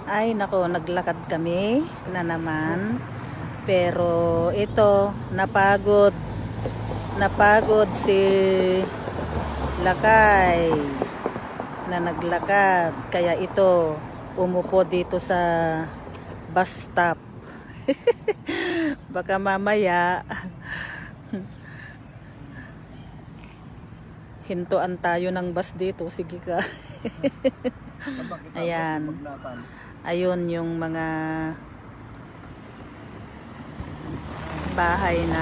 Ay nako, naglakad kami na naman. Pero ito, napagod si Lakay na naglakad. Kaya ito, umupo dito sa bus stop. Baka mamaya hintuan tayo ng bus dito. Sige ka. Ayan. Ayun yung mga bahay na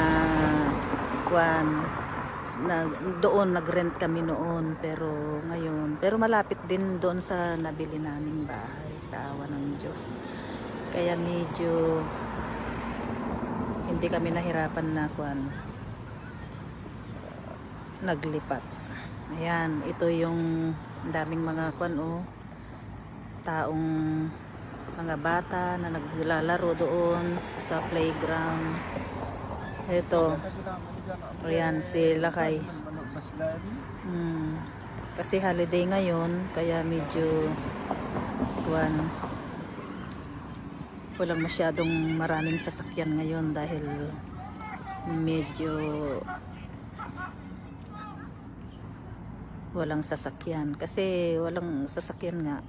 doon nagrent kami noon, pero ngayon, pero malapit din doon sa nabili naming bahay, sa awa ng Diyos. Kaya medyo hindi kami nahirapan na naglipat. Ayan, ito yung daming mga taong mga bata na naglalaro doon sa playground. Ito, ayan si Lakay. Kasi holiday ngayon, kaya medyo walang masyadong maraming sasakyan ngayon dahil medyo walang sasakyan. Kasi walang sasakyan nga,